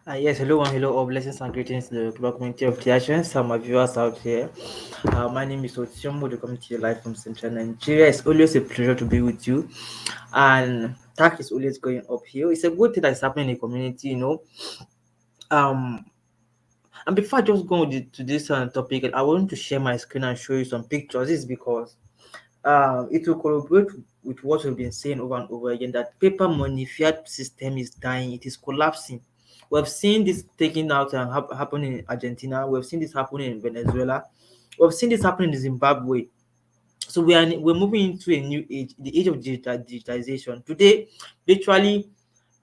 Yes, hello and hello, all blessings and greetings to the global community of Taccians and my viewers out here. My name is Otiomo, the community live from Central Nigeria. It's always a pleasure to be with you, and TACC is always going uphill. It's a good thing that's happening in the community. Um, and before I just go to this topic, I want to share my screen and show you some pictures. This is because it will corroborate with what we've been saying over and over again that paper money fiat system is dying, it is collapsing. We've seen this taking out and happen in Argentina, we've seen this happening in Venezuela, we've seen this happening in Zimbabwe. So we're moving into a new age, the age of digitization. Today, virtually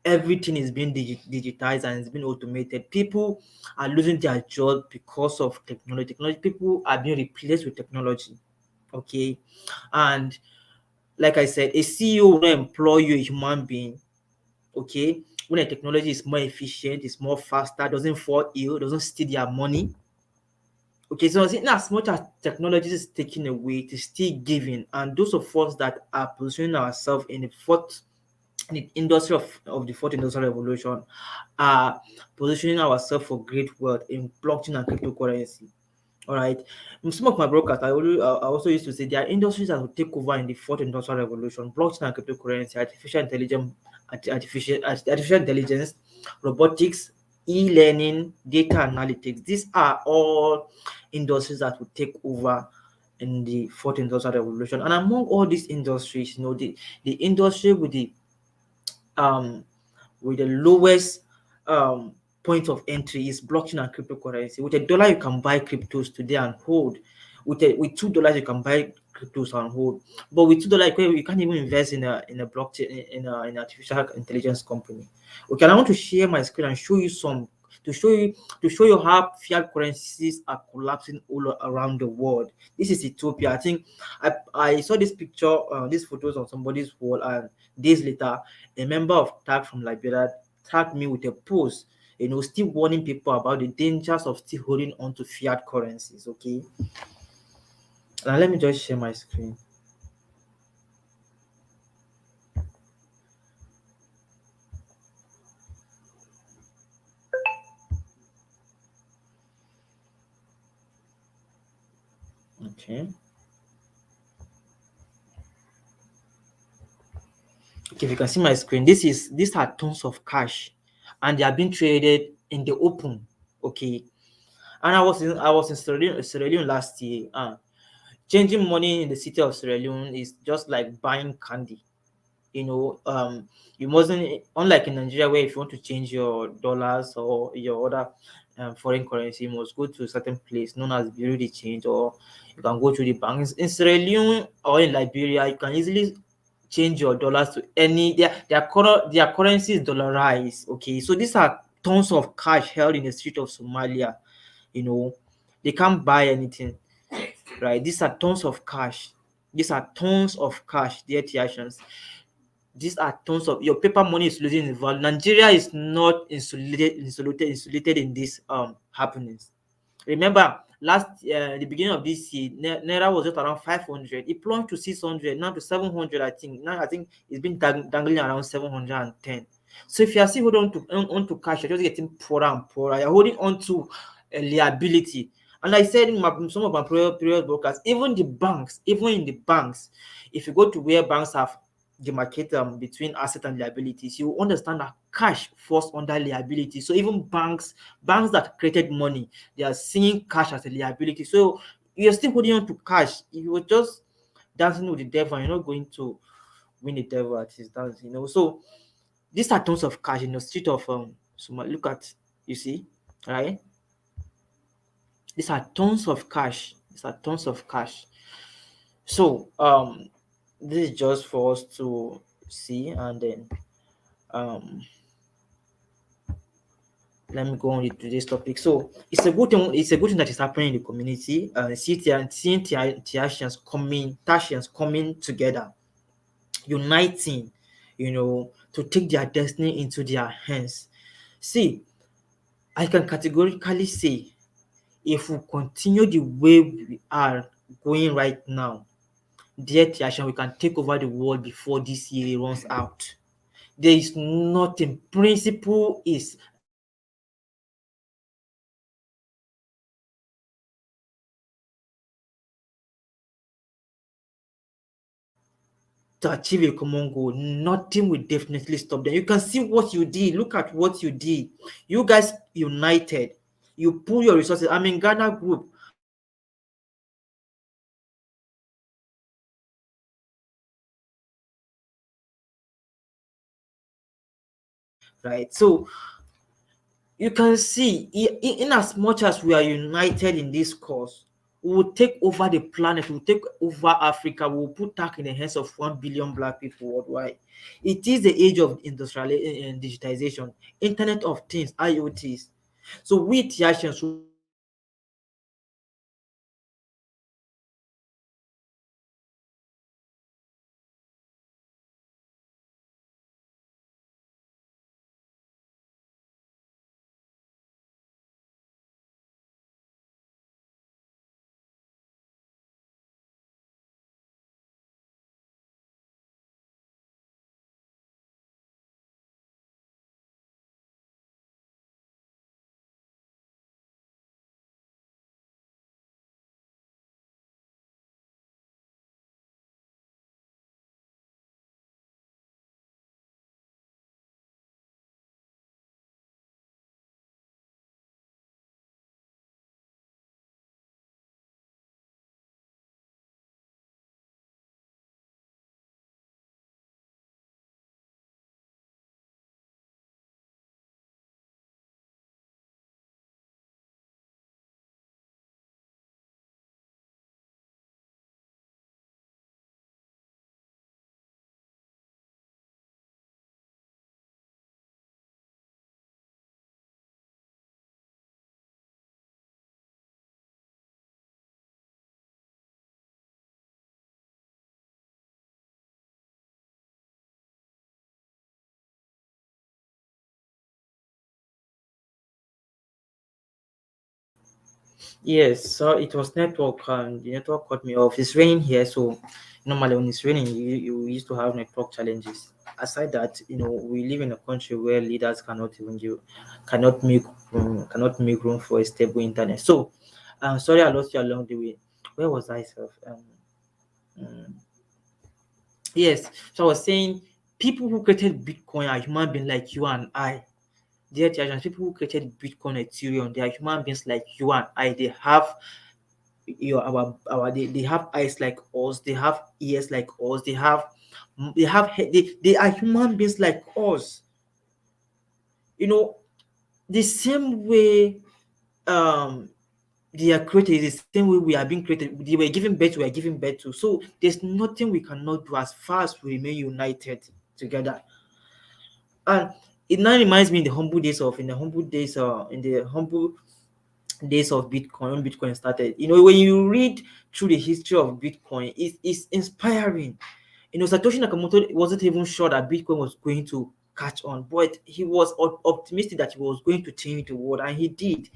everything is being digitized and it's been automated. People are losing their job because of technology. People are being replaced with technology. Okay, and like I said, a CEO will not employ you, a human being, okay, when a technology is more efficient, is more faster, doesn't fall ill, doesn't steal their money. Okay, so in as much as technology is taking away, it is still giving. And those of us that are positioning ourselves in the industry of the fourth industrial revolution are positioning ourselves for great wealth in blockchain and cryptocurrency. All right. In some of my broadcasts, I also used to say there are industries that will take over in the fourth industrial revolution: blockchain and cryptocurrency, artificial intelligence, robotics, e-learning, data analytics. These are all industries that will take over in the fourth industrial revolution. And among all these industries, the industry um with the lowest um, point of entry is blockchain and cryptocurrency. With $1, you can buy cryptos today and hold. With $2, you can buy cryptos and hold. But with $2, you can't even invest in a blockchain in artificial intelligence company. Okay, and I want to share my screen and show you some to show you to show you how fiat currencies are collapsing all around the world. This is Ethiopia. I think I saw this picture, these photos on somebody's wall, and days later, a member of TACC from Liberia tagged me with a post, still warning people about the dangers of still holding on to fiat currencies. Okay, now let me just share my screen. Okay, if you can see my screen, these are tons of cash, and they are being traded in the open. Okay, and I was in Sierra Leone last year. Changing money in the city of Sierra Leone is just like buying candy. you know um you mustn't, unlike in Nigeria, where if you want to change your dollars or your other foreign currency, you must go to a certain place known as bureau de change, or you can go to the banks in Sierra Leone or in Liberia. You can easily change your dollars to any their currency is dollarized. Okay, so these are tons of cash held in the street of Somalia. you know they can't buy anything, right? These are tons of cash. These are tons of cash, dear Tiations. These are tons of your paper money is losing in value. Nigeria is not insulated in these happenings. Remember, the beginning of this year, Naira was just around 500. It plunged to 600, now to 700. I think now I think it's been dangling around 710. So if you are still holding on to cash, you're just getting poorer and poorer. You're holding on to a liability. And I said in some of my previous broadcasts, even in the banks, if you go to where banks have demarcate between asset and liabilities, you understand that cash falls under liability. So even banks that created money, they are seeing cash as a liability. So you're still holding on to cash. If you were just dancing with the devil, you're not going to win the devil at his dance. So these are tons of cash in the street of Somalia. Look at, you see, right? These are tons of cash. These are tons of cash. So this is just for us to see, and then um let me go on to this topic. So it's a good thing. It's a good thing that is happening in the community. Seeing Taccians coming together, uniting, to take their destiny into their hands. See, I can categorically say, if we continue the way we are going right now, dear Taccian, we can take over the world before this year runs out. There is nothing. Principle is to achieve a common goal, nothing will definitely stop them. You can see what you did. Look at what you did. You guys united. You pull your resources. I mean, Ghana group. Right. So you can see, in as much as we are united in this cause, we will take over the planet, we will take over Africa, we will put TACC in the hands of 1 billion black people worldwide. It is the age of industrial and digitization, Internet of Things, IoTs. So we Taccians will Yes, so it was network, and the network cut me off. It's raining here, so normally when it's raining, you used to have network challenges. Aside that, we live in a country where leaders cannot even do, cannot make room for a stable internet. So, sorry I lost you along the way. Where was I, self? Mm, yes, so I was saying people who created Bitcoin are human beings like you and I. Dear Taccians, people who created Bitcoin, Ethereum, they are human beings like you and I. They have they have eyes like us, they have ears like us, they have they are human beings like us. You know, the same way um they are created is the same way we are being created. They were given birth, we are giving birth to. So there's nothing we cannot do as far as we remain united together. And it now reminds me in the humble days of Bitcoin, when Bitcoin started. When you read through the history of Bitcoin, it's inspiring. Satoshi Nakamoto wasn't even sure that Bitcoin was going to catch on, but he was optimistic that he was going to change the world, and he did.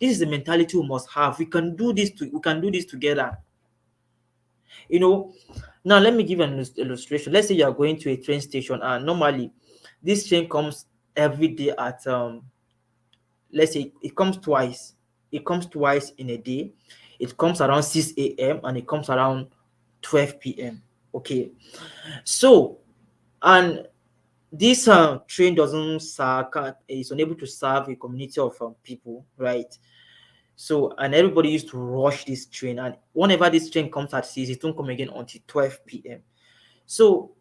This is the mentality we must have. We can do this together. You know, Now let me give an illustration. Let's say you are going to a train station, and normally this train comes every day at let's say it comes twice. It comes twice in a day. It comes around 6 a.m. and it comes around 12 p.m. Okay. So, and this train doesn't serve, is unable to serve a community of people, right? So, and everybody used to rush this train. And whenever this train comes at 6, it won't come again until 12 p.m. So,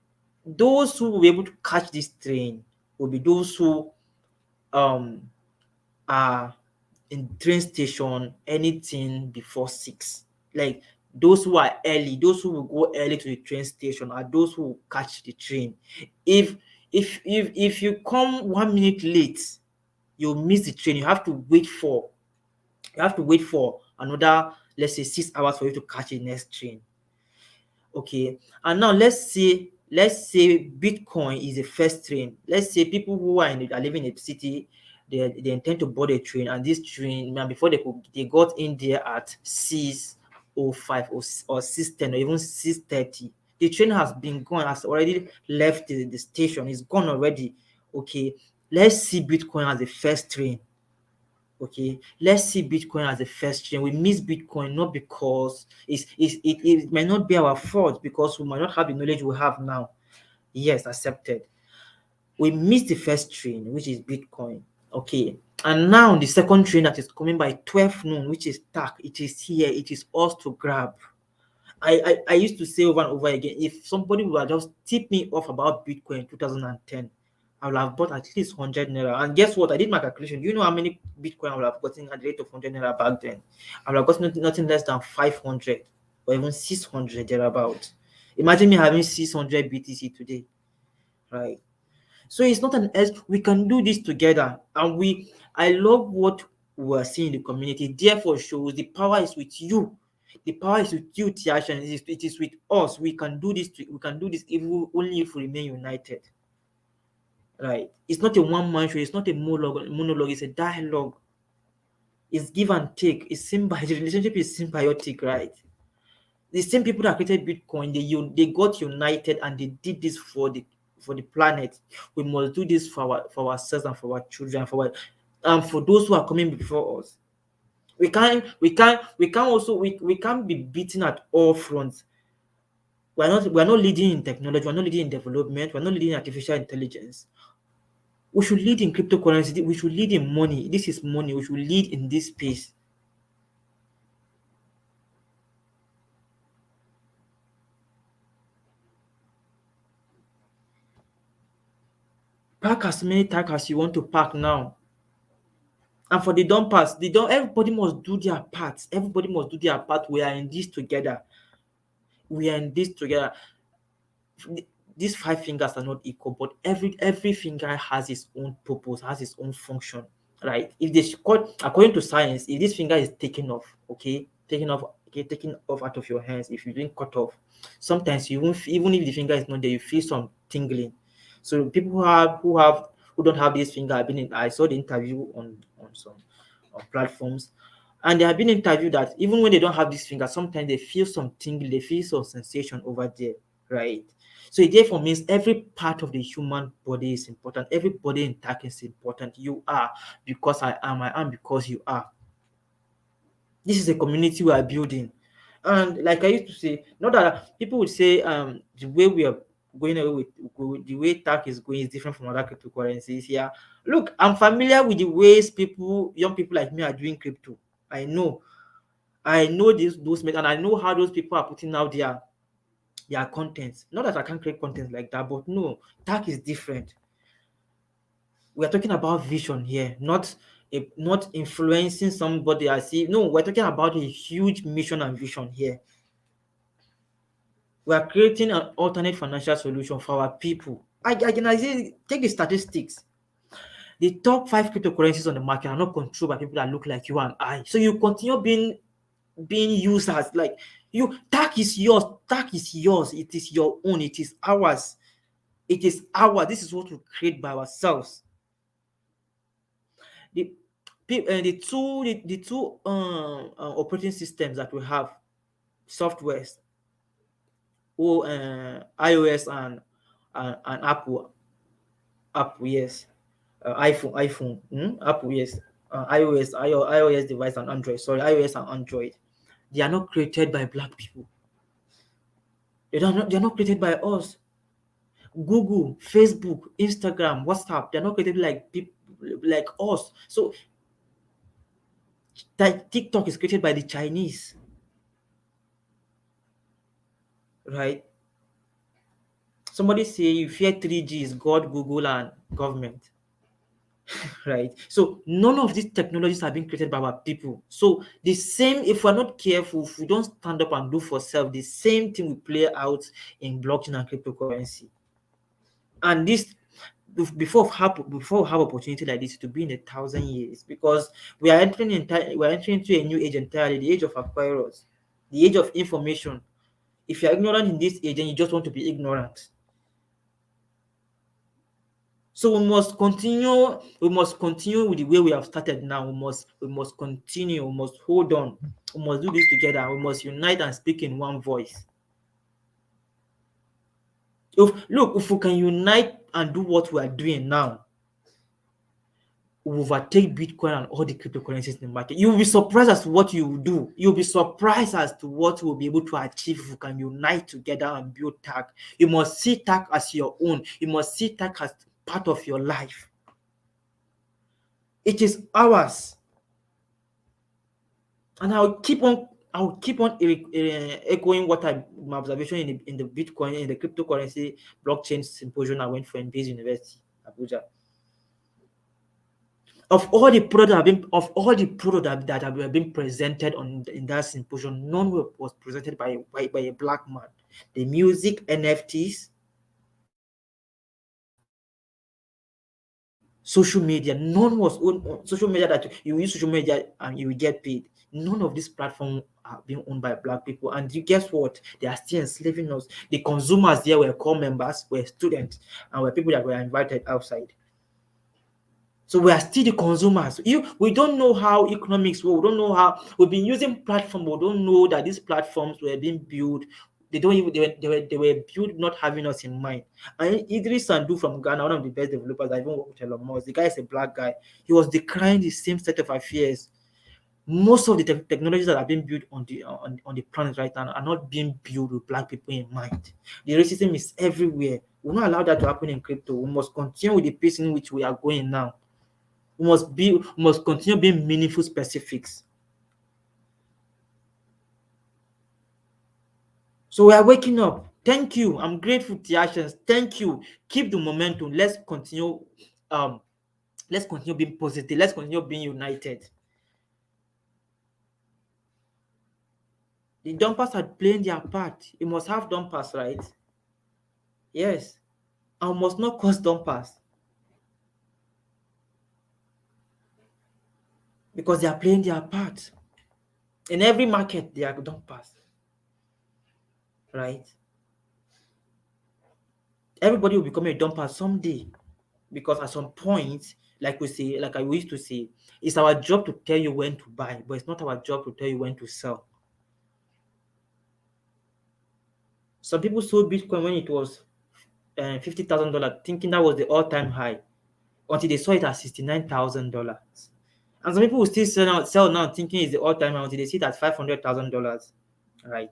those who will be able to catch this train will be those who um are in train station anything before 6. Like those who are early, those who will go early to the train station are those who will catch the train. If if you come 1 minute late, you'll miss the train. You have to wait for another, let's say, 6 hours for you to catch the next train. Okay. And now let's say Bitcoin is the first train. Let's say people who are living in a city, they intend to board a train, and this train, man, before they got in there at 6:05 or 6:10 or even 6:30. The train has been gone, has already left the station, it's gone already. Okay. Let's see Bitcoin as the first train. Okay, let's see Bitcoin as the first chain. We miss Bitcoin not because it might not be our fault, because we might not have the knowledge we have now. Yes, accepted. We missed the first train, which is Bitcoin. Okay. And now the second train that is coming by 12 noon, which is TACC, it is here. It is us to grab. I used to say over and over again, if somebody would have just tipped me off about Bitcoin in 2010, I would have bought at least 100 naira. And guess what? I did my calculation. Do you know how many Bitcoin I would have gotten at the rate of 100 naira back then? I would have gotten nothing less than 500 or even 600 thereabout. Imagine me having 600 BTC today, right? So it's not an edge. We can do this together. And I love what we're seeing in the community. Therefore, shows the power is with you. The power is with you, Taccians. It is with us. We can do this. We can do this only if we remain united. Right? It's not a one-man show. It's not a monologue. It's a dialogue. It's give and take. The relationship is symbiotic, right? The same people that created Bitcoin, they got united and they did this for the planet. We must do this for ourselves and for our children, for those who are coming before us. We can't be beaten at all fronts. We're not leading in technology, we're not leading in development, we're not leading in artificial intelligence. We should lead in cryptocurrency, we should lead in money. This is money, we should lead in this space. Pack as many tag as you want to pack now. And for the dumpers, everybody must do their part. Everybody must do their part. We are in this together. We are in this together. These five fingers are not equal, but every finger has its own purpose, has its own function, right? If they cut, according to science, if this finger is taken off, taken off out of your hands, if you didn't cut off, sometimes you won't, even if the finger is not there, you feel some tingling. So people who don't have this finger, I saw the interview on some platforms, and they have been interviewed that even when they don't have this finger, sometimes they feel some tingling, they feel some sensation over there, right? So it therefore means every part of the human body is important. Everybody in TACC is important. You are because I am. I am because you are. This is a community we are building. And like I used to say, not that people would say the way we are going away with the way TACC is going is different from other cryptocurrencies. Yeah. Look, I'm familiar with the ways young people like me are doing crypto. I know. I know those and I know how those people are putting out their content. Not that I can't create content like that, but no, TACC is different. We are talking about vision here, not influencing somebody. I see. No, we're talking about a huge mission and vision here. We are creating an alternate financial solution for our people. I say, take the statistics. The top 5 cryptocurrencies on the market are not controlled by people that look like you and I. So you continue being used as like TACC is yours. TACC is yours. It is your own. It is ours. It is ours. This is what we create by ourselves. The the two operating systems that we have, softwares, iOS and Apple, yes, iPhone, Apple, yes, iOS device and Android. Sorry, iOS and Android. They are not created by black people. They're not created by us. Google, Facebook, Instagram, WhatsApp, they're not created like people like us. So that TikTok is created by the Chinese, right? Somebody say you fear 3G is God, Google, and government, right? So none of these technologies are being created by our people. So the same, if we're not careful, if we don't stand up and do for self, the same thing will play out in blockchain and cryptocurrency. And this before we have opportunity like this to be in 1,000 years, because we're entering into a new age entirely, the age of acquirers, the age of information. If you're ignorant in this age and you just want to be ignorant, so we must continue with the way we have started now. We must continue, we must hold on, we must do this together, we must unite and speak in one voice. If we can unite and do what we are doing now, will overtake Bitcoin and all the cryptocurrencies in the market. You will be surprised as to what you will do. You'll be surprised as to what we'll be able to achieve if we can unite together and build TACC. You must see TACC as your own. You must see TACC as part of your life. It is ours. And I'll keep on echoing what my observation in the Bitcoin, in the cryptocurrency blockchain symposium I went for in Base University, Abuja. Of all the products that have been presented in that symposium, none was presented by a black man. The music, NFTs, social media, none was on social media that you use social media and you will get paid. None of these platforms are being owned by black people. And you guess what? They are still enslaving us. The consumers there were core members, were students, and were people that were invited outside. So we are still the consumers. We don't know how economics work. We don't know how we've been using platforms. We don't know that these platforms were being built. They were built not having us in mind. And Idris Sandu from Ghana, one of the best developers, I even worked with Elon Musk. The guy is a black guy. He was decrying the same set of affairs. Most of the technologies that are being built on the planet right now are not being built with black people in mind. The racism is everywhere. We will not allow that to happen in crypto. We must continue with the pace in which we are going now. We must continue being meaningful specifics. So we are waking up. Thank you. I'm grateful, Taccians. Thank you. Keep the momentum. Let's continue being positive. Let's continue being united. The dumpers are playing their part. You must have dumpers, right? Yes. And we must not cause dumpers. Because they are playing their part. In every market, they are dumpers. Right? Everybody will become a dumper someday. Because at some point, like I used to say, it's our job to tell you when to buy, but it's not our job to tell you when to sell. Some people sold Bitcoin when it was $50,000, thinking that was the all-time high, until they saw it at $69,000. And some people will still sell now thinking it's the all-time high until they see it at $500,000. Right?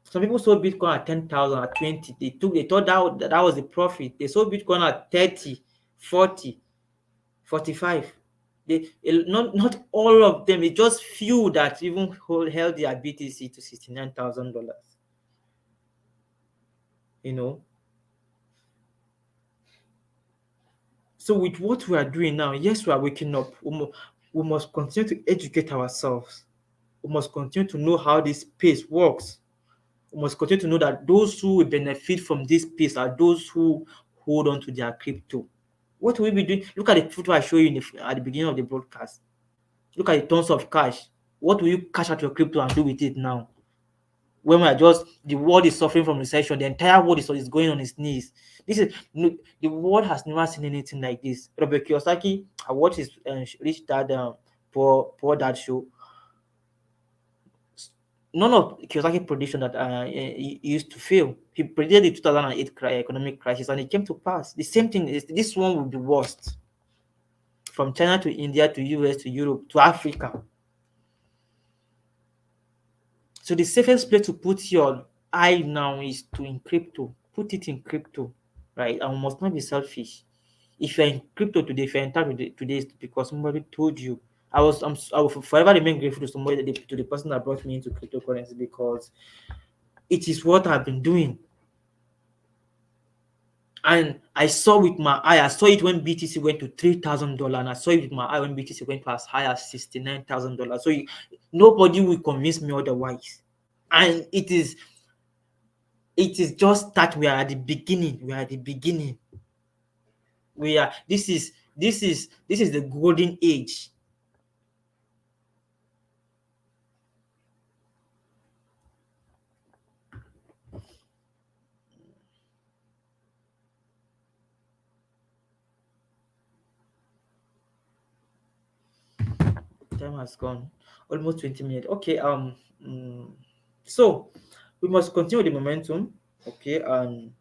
Some people sold Bitcoin at 10,000, at 20. They thought that was the profit. They sold Bitcoin at 30, 40, 45. Not all of them. It's just few that even held their BTC to $69,000. You know. So with what we are doing now, yes, we are waking up. We must continue to educate ourselves. We must continue to know how this space works. We must continue to know that those who will benefit from this space are those who hold on to their crypto. What will we be doing? Look at the photo I showed you at the beginning of the broadcast. Look at the tons of cash. What will you cash out your crypto and do with it now? When the world is suffering from recession, the entire world is going on its knees. The world has never seen anything like this. Robert Kiyosaki, I watched his Rich Dad Poor Dad show. None of Kiyosaki prediction that he used to fail. He predicted the 2008 economic crisis, and it came to pass. The same thing is this one will be worst. From China to India to US to Europe to Africa. So the safest place to put your eye now is in crypto. Put it in crypto, right? And we must not be selfish. If you're in crypto today, if you're in touch today, it's because somebody told you. I will forever remain grateful to to the person that brought me into cryptocurrency, because it is what I've been doing. And I saw with my eye, I saw it when BTC went to $3,000, and I saw it with my eye when BTC went to as high as $69,000. So nobody will convince me otherwise. And it is just that we are at the beginning. We are at the beginning. This is the golden age. Time has gone almost 20 minutes. Okay, so we must continue the momentum. Okay, and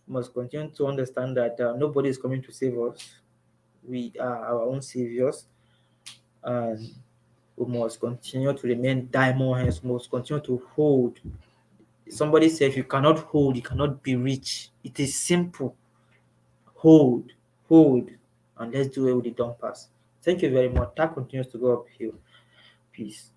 must continue to understand that nobody is coming to save us. We are our own saviors, and we must continue to remain diamond hands. We must continue to hold. Somebody said, if you cannot hold, you cannot be rich. It is simple. Hold, hold, and let's do it with the dump pass. Thank you very much. That continues to go uphill. Peace.